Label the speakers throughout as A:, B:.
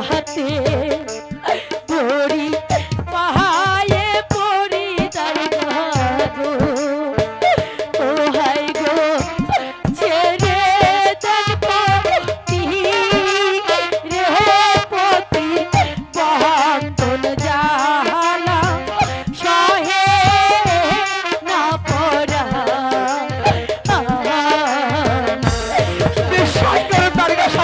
A: হাতে ধরি পাহায়ে পড়ি তার গো ও হাই গো ছেড়ে দেন পতি রে পতি বন্ধন জালা সহে না পড়া বিশ্বাস করো তার কাছে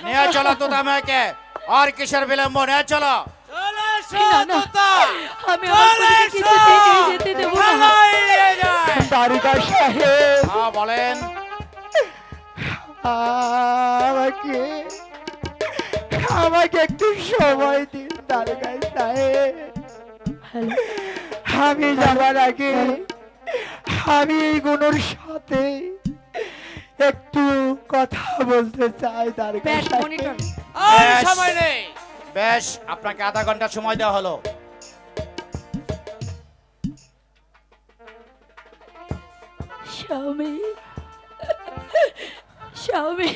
B: নিয়ে চলো তো আমাকে আর কিসের বিলম্ব নিয়ে চলো
A: আমি যেতে দেব না
C: দারোগা সাহেব
B: বলেন
C: আমাকে আমাকে একটু সময় দিন দারোগা সাহেব আমি যাবার আগে আমি এই গুণের সাথে একটু কথা বলতে চাই দারোগা সাহেব
B: সময় নেই বেশ আপনাকে আধা ঘন্টা সময় দেওয়া হলো
A: স্বামী স্বামী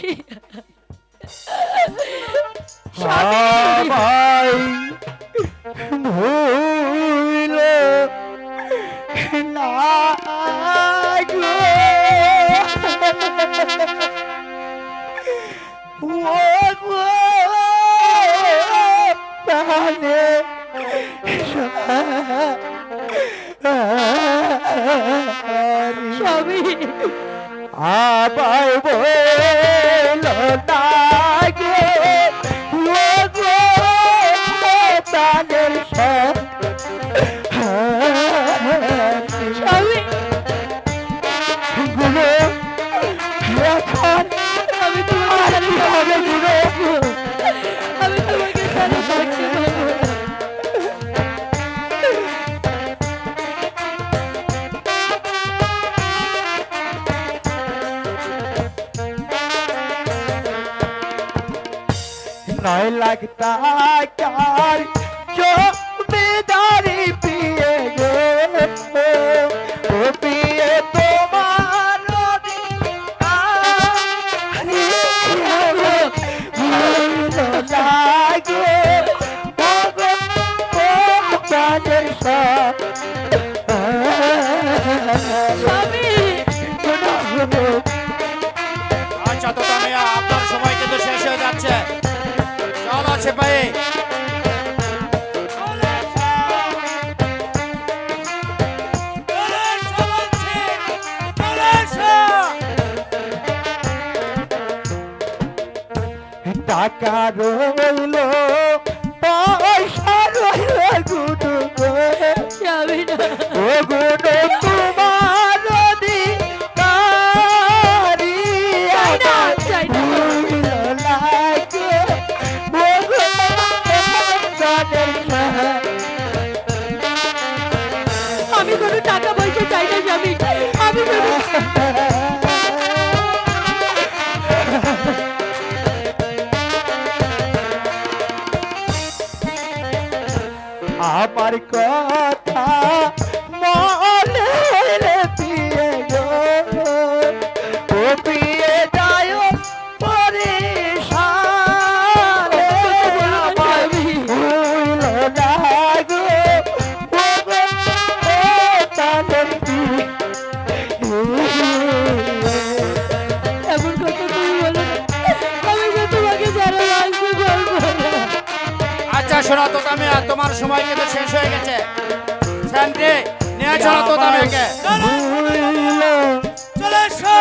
C: ভাই ভুল না গো
A: স্বামী
C: আবার বল না গে প্রাণের
A: স্বামী
C: গুলো এখন
A: আমি তোমাকে
C: হবে গুলো
A: আমি তোমাকে ছাড়া থাকতে পারবো না।
C: নয় লাগতা কার জমিদারি পিয়ে গো ও পিয়ে তোমার লাগে
B: আচ্ছা তো তামিয়া আপনার সময় কিন্তু শেষ হয়ে যাচ্ছে চল আছে ভাই
C: টাকা রইল পয়সা রইল গুডু গো
A: স্বামী না
C: ও গুডু তোমার অধিকারী
A: চাই না
C: ভুল লাগে ও গো
A: আমি কোনো টাকা পয়সা চাই না স্বামী আমি কোনো
C: আমার কথা মনে পিয়ে গো ও পিয়ে যায় পরে আমার ভুল লাগো ও গো তাদের
A: এমন কথা তুমি বলো না
B: শোনো তোতা মিয়া, তোমার সময় কিন্তু শেষ হয়ে গেছে। স্যান্ডি নিয়ে চলো তোতা মিয়াকে। চলে এসো।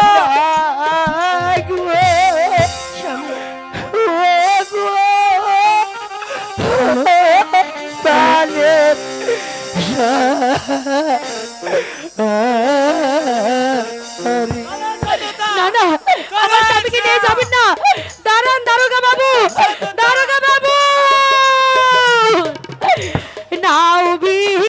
A: না না, আমার স্বামীকে নিয়ে যাবেন না। দাঁড়ান দারোগা বাবু, দাঁড়ান।